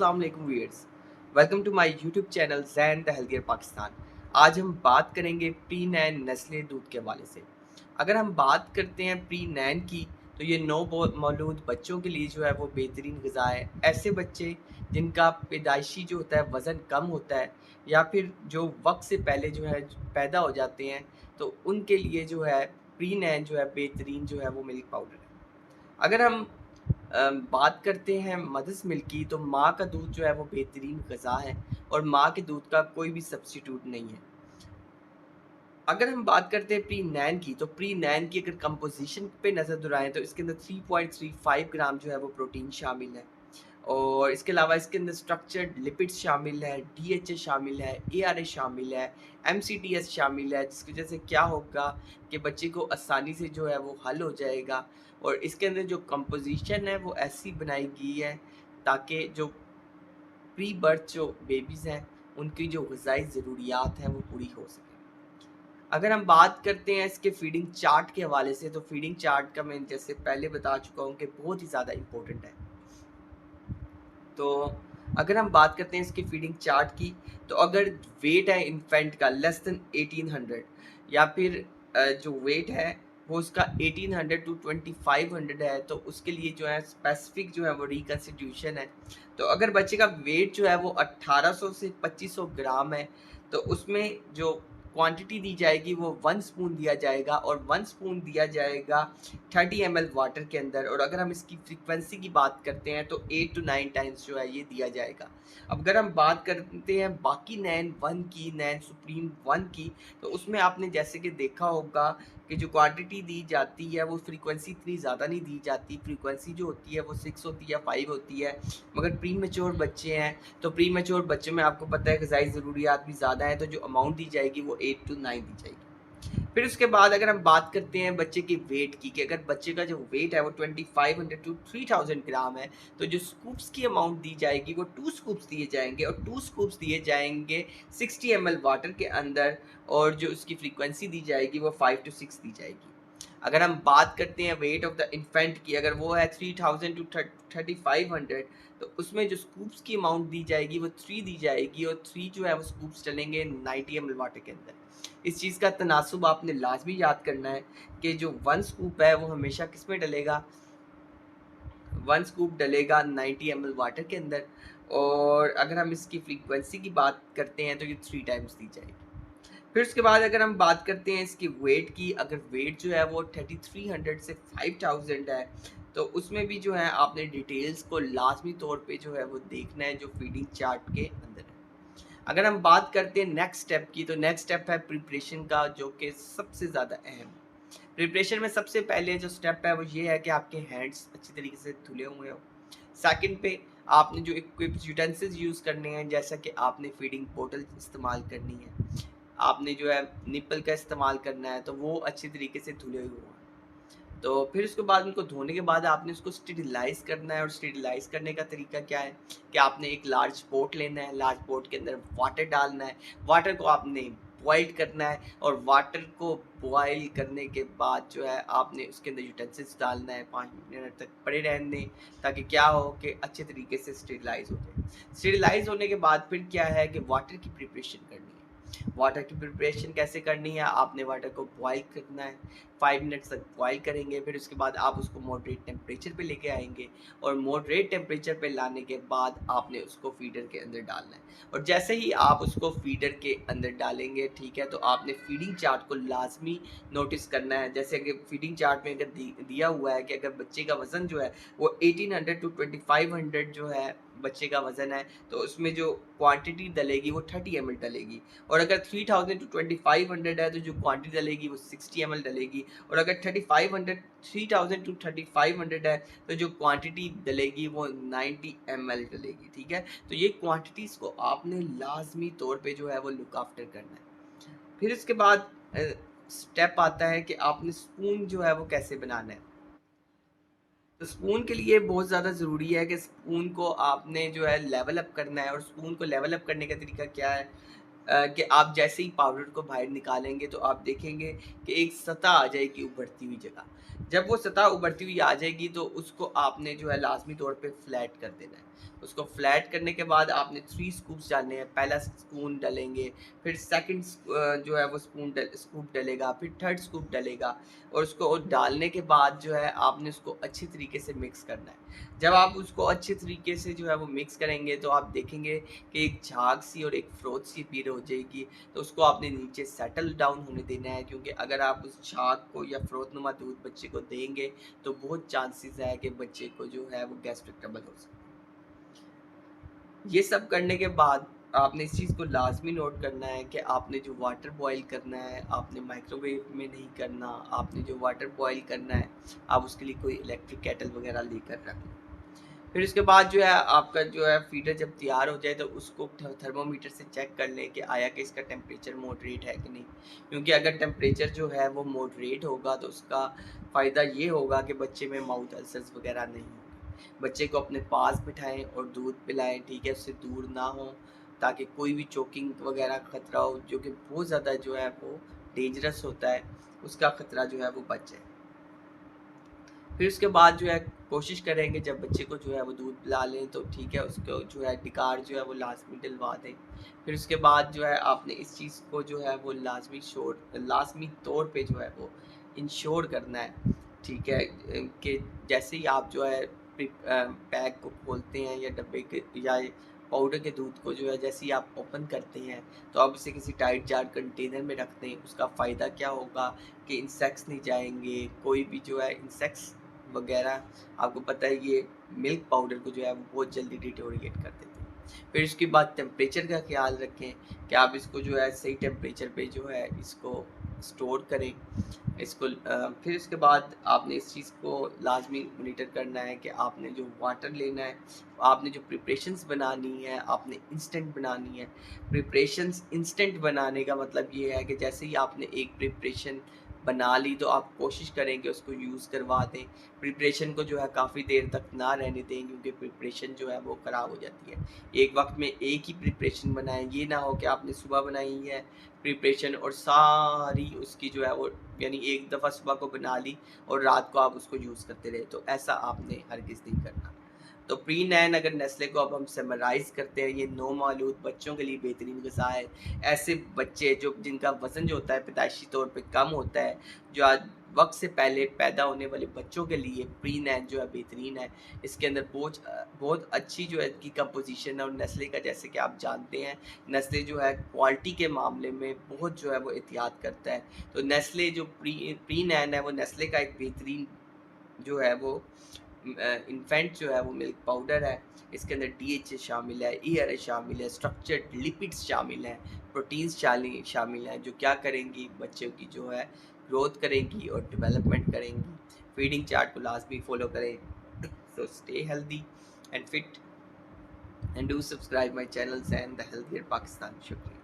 अस्सलाम वालेकुम viewers, welcome to my YouTube channel Zain the healthier Pakistan. आज हम बात करेंगे प्री नैन नस्लें दूध के हवाले से। अगर हम बात करते हैं प्री नैन की, तो ये मौलूद बच्चों के लिए जो है वो बेहतरीन ग़िज़ा है। ऐसे बच्चे जिनका पैदाइशी जो होता है वज़न कम होता है, या फिर जो वक्त से पहले जो है पैदा हो जाते हैं, तो उनके लिए जो है प्री नैन जो है बेहतरीन जो है वो मिल्क पाउडर है। अगर हम बात करते हैं मदर्स मिल्क की, तो माँ का दूध जो है वो बेहतरीन ग़िज़ा है और माँ के दूध का कोई भी सब्स्टिट्यूट नहीं है। अगर हम बात करते हैं प्री नैन की, तो प्री नैन की अगर कंपोज़िशन पे नज़र दौड़ाएँ, तो इसके अंदर 3.35 ग्राम जो है वो प्रोटीन शामिल है। और इसके अलावा इसके अंदर स्ट्रक्चर्ड लिपिड्स शामिल है, डीएचए शामिल है, एआरए शामिल है, एमसीटीएस शामिल है, जिसकी वजह से क्या होगा कि बच्चे को आसानी से जो है वो हल हो जाएगा। और इसके अंदर जो कंपोज़िशन है वो ऐसी बनाई गई है ताकि जो प्री बर्थ जो बेबीज़ हैं, उनकी जो ग़िज़ाई ज़रूरियात हैं वो पूरी हो सकें। अगर हम बात करते हैं इसके फ़ीडिंग चार्ट के हवाले से, तो फ़ीडिंग चार्ट का मैं जैसे पहले बता चुका हूँ कि बहुत ही ज़्यादा इम्पोर्टेंट है। तो अगर हम बात करते हैं इसकी फ़ीडिंग चार्ट की, तो अगर वेट है इन्फेंट का लेस देन 1800, या फिर जो वेट है वो उसका 1800 टू 2500 है, तो उसके लिए जो है स्पेसिफिक जो है वो रिकंस्टिट्यूशन है। तो अगर बच्चे का वेट जो है वो 1800 से 2500 ग्राम है, तो उसमें जो क्वांटिटी दी जाएगी वो 1 स्पून दिया जाएगा, और 1 स्पून दिया जाएगा 30 ml वाटर के अंदर। और अगर हम इसकी फ्रीक्वेंसी की बात करते हैं, तो 8 टू 9 टाइम्स जो है ये दिया जाएगा। अब अगर हम बात करते हैं बाकी नैन 1 की, नैन सुप्रीम 1 की, तो उसमें आपने जैसे कि देखा होगा कि जो क्वांटिटी दी जाती है वो फ्रीक्वेंसी इतनी ज़्यादा नहीं दी जाती। फ्रीक्वेंसी जो होती है वो 6 होती है या 5 होती है। मगर प्री मैच्योर बच्चे हैं, तो प्री मैच्योर बच्चों में आपको पता है ग़िज़ाई ज़रूरियात भी ज़्यादा हैं, तो जो अमाउंट दी जाएगी वो 8 टू 9 दी जाएगी। फिर उसके बाद अगर हम बात करते हैं बच्चे के वेट की, कि अगर बच्चे का जो वेट है वो 2500 टू 3000 ग्राम है, तो जो स्कूप्स की अमाउंट दी जाएगी वो 2 स्कूप्स दिए जाएंगे, और 2 स्कूप्स दिए जाएंगे 60 ml वाटर के अंदर, और जो उसकी फ्रीक्वेंसी दी जाएगी वो 5 टू 6 दी जाएगी। अगर हम बात करते हैं वेट ऑफ द इन्फेंट की, अगर वो है 3000 टू 3500, तो उसमें जो स्कूप्स की अमाउंट दी जाएगी वो 3 दी जाएगी, और 3 जो है वो स्कूप्स चलेंगे 90 ml वाटर के अंदर। इस चीज़ का तनासुब आपने लाजमी याद करना है कि जो 1 स्कूप है वो हमेशा किस में डलेगा, 1 स्कूप डलेगा 90 ml वाटर के अंदर। और अगर हम इसकी फ्रीक्वेंसी की बात करते हैं, तो ये 3 टाइम्स दी जाएगी। फिर उसके बाद अगर हम बात करते हैं इसकी वेट की, अगर वेट जो है वो 3300 से 5000 है, तो उसमें भी जो है आपने डिटेल्स को लाजमी तौर पे जो है वो देखना है, जो फीडिंग चार्ट के अंदर है। अगर हम बात करते हैं नेक्स्ट स्टेप की, तो नेक्स्ट स्टेप है प्रिपरेशन का, जो कि सबसे ज़्यादा अहम है। प्रिपरेशन में सबसे पहले जो स्टेप है वो ये है कि आपके हैंड्स अच्छी तरीके से धुले हुए हों। सेकंड पे आपने जो इक्विप्ड यूटेंसिल्स यूज़ करने हैं, जैसा कि आपने फीडिंग बोतल इस्तेमाल करनी है, आपने जो है निप्पल का इस्तेमाल करना है, तो वो अच्छी तरीके से धुले हुए हों। तो फिर उसके बाद उनको धोने के बाद आपने उसको स्टेरिलाइज़ करना है, और स्टेरिलाइज़ करने का तरीका क्या है कि आपने एक लार्ज पॉट लेना है, लार्ज पॉट के अंदर वाटर डालना है, वाटर को आपने बॉयल करना है, और वाटर को बॉयल करने के बाद जो है आपने उसके अंदर यूटेंसिल्स डालना है, 5 मिनट तक पड़े रहने दें, ताकि क्या हो कि अच्छे तरीके से स्टेरिलाइज़ हो जाए। स्टेरिलाइज़ होने के बाद फिर क्या है कि वाटर की प्रिपरेशन करनी है। वाटर की प्रिपरेशन कैसे करनी है, आपने वाटर को बॉयल करना है, 5 मिनट्स तक बॉयल करेंगे। फिर उसके बाद आप उसको मॉडरेट टेम्परेचर पे लेके आएँगे, और मॉडरेट टेम्परेचर पे लाने के बाद आपने उसको फीडर के अंदर डालना है। और जैसे ही आप उसको फीडर के अंदर डालेंगे, ठीक है, तो आपने फीडिंग चार्ट को लाज़मी नोटिस करना है। जैसे कि फीडिंग चार्ट में अगर दिया हुआ है कि अगर बच्चे का वज़न जो है वो 1800 टू 2500 जो है बच्चे का वज़न है, तो उसमें जो क्वांटिटी डलेगी वो 30 ml डलेगी। और अगर 3000 टू 2500 है, तो जो क्वांटिटी डलेगी वो 60 ml डलेगी। और अगर 3000 टू 3500 है, तो जो क्वांटिटी डलेगी वो 90 ml डलेगी। ठीक है, तो ये क्वांटिटीज़ को आपने लाजमी तौर पे जो है वो लुक आफ्टर करना है। फिर इसके बाद स्टेप आता है कि आपने स्पून जो है वो कैसे बनाना है। तो स्पून के लिए बहुत ज़्यादा ज़रूरी है कि स्पून को आपने जो है लेवल अप करना है। और स्पून को लेवल अप करने का तरीका क्या है, कि आप जैसे ही पाउडर को बाहर निकालेंगे, तो आप देखेंगे कि एक सतह आ जाएगी उभरती हुई जगह। जब वो सतह उभरती हुई आ जाएगी, तो उसको आपने जो है लाजमी तौर पे फ्लैट कर देना है। उसको फ्लैट करने के बाद आपने 3 स्कूप्स डालने हैं। पहला स्पून डालेंगे, फिर सेकंड जो है वो स्कूप डलेगा, फिर थर्ड स्कूप डलेगा, और उसको डालने के बाद जो है आपने उसको अच्छी तरीके से मिक्स करना है। जब आप उसको अच्छे तरीके से जो है वो मिक्स करेंगे तो आप देखेंगे कि एक झाग सी और एक फ्रोथ सी अपीयर हो जाएगी। तो उसको आपने नीचे सेटल डाउन होने देना है, क्योंकि अगर आप उस झाग को या फ्रोथ नुमा दूध बच्चे को देंगे तो बहुत चांसेस है कि बच्चे को जो है वो गैस्ट्रिक ट्रबल हो सकता है। ये सब करने के बाद आपने इस चीज़ को लाजमी नोट करना है कि आपने जो वाटर बॉईल करना है आपने माइक्रोवेव में नहीं करना। आपने जो वाटर बॉईल करना है आप उसके लिए कोई इलेक्ट्रिक केटल वगैरह लेकर रखें। फिर उसके बाद जो है आपका जो है फीडर जब तैयार हो जाए तो उसको थर्मोमीटर से चेक कर लें कि आया कि इसका टेम्परेचर मॉडरेट है कि नहीं, क्योंकि अगर टेम्परेचर जो है वो मॉडरेट होगा तो उसका फ़ायदा ये होगा कि बच्चे में माउथ अल्सर्स वगैरह नहीं होंगे। बच्चे को अपने पास बिठाएं और दूध पिलाएं, ठीक है, उससे दूर ना हो, ताकि कोई भी चोकिंग वगैरह खतरा हो जो कि बहुत ज़्यादा जो है वो डेंजरस होता है, उसका खतरा जो है वो बच जाए। फिर उसके बाद जो है कोशिश करेंगे जब बच्चे को जो है वो दूध पिला लें तो ठीक है, उसको जो है डिकार जो है वो लाजमी डलवा दें। फिर उसके बाद जो है आपने इस चीज़ को जो है वो लाजमी तौर पे जो है वो इंश्योर करना है, ठीक है, कि जैसे ही आप जो है पैक को खोलते हैं या डब्बे के या पाउडर के दूध को जो है जैसे ही आप ओपन करते हैं तो आप इसे किसी टाइट जार कंटेनर में रख दें। उसका फ़ायदा क्या होगा कि इंसेक्ट्स नहीं जाएंगे, कोई भी जो है इंसेक्ट्स वगैरह, आपको पता है ये मिल्क पाउडर को जो है वो बहुत जल्दी डिटोरिएट कर देते हैं। फिर उसके बाद टेम्परेचर का ख्याल रखें कि आप इसको जो है सही टेम्परेचर पे जो है इसको स्टोर करें इसको। फिर उसके बाद आपने इस चीज़ को लाजमी मोनीटर करना है कि आपने जो वाटर लेना है, आपने जो प्रिपरेशंस बनानी है आपने इंस्टेंट बनानी है। प्रिपरेशंस इंस्टेंट बनाने का मतलब ये है कि जैसे ही आपने एक प्रिपरेशन बना ली तो आप कोशिश करेंगे उसको यूज़ करवा दें। प्रिपरेशन को जो है काफ़ी देर तक ना रहने दें, क्योंकि प्रिपरेशन जो है वो ख़राब हो जाती है। एक वक्त में एक ही प्रिपरेशन बनाएं, ये ना हो कि आपने सुबह बनाई है प्रिपरेशन और सारी उसकी जो है वो यानी एक दफ़ा सुबह को बना ली और रात को आप उसको यूज़ करते रहे, तो ऐसा आपने हरगिज़ नहीं करना। तो प्री नैन अगर नेस्ले को अब हम समराइज़ करते हैं, ये नौमौलूद बच्चों के लिए बेहतरीन ग़िज़ा है। ऐसे बच्चे जो जिनका वज़न जो होता है पैदाइशी तौर पे कम होता है, जो आज वक्त से पहले पैदा होने वाले बच्चों के लिए प्री नैन जो है बेहतरीन है। इसके अंदर बहुत अच्छी जो है इसकी कंपोजिशन है, और नेस्ले का जैसे कि आप जानते हैं नेस्ले जो है क्वालिटी के मामले में बहुत जो है वो एहतियात करता है। तो नेस्ले जो प्री नैन है वो नेस्ले का एक बेहतरीन जो है वो इन्फेंट जो है वो मिल्क पाउडर है। इसके अंदर DHA शामिल है, ERA शामिल है, स्ट्रक्चर्ड लिपिड्स शामिल हैं, प्रोटीन्स शामिल हैं, जो क्या करेंगी बच्चों की जो है ग्रोथ करेंगी और डेवलपमेंट करेंगी। फीडिंग चार्ट को लाजमी फॉलो करें। So stay healthy and fit and do subscribe my channel Zain the healthier Pakistan. शुक्रिया।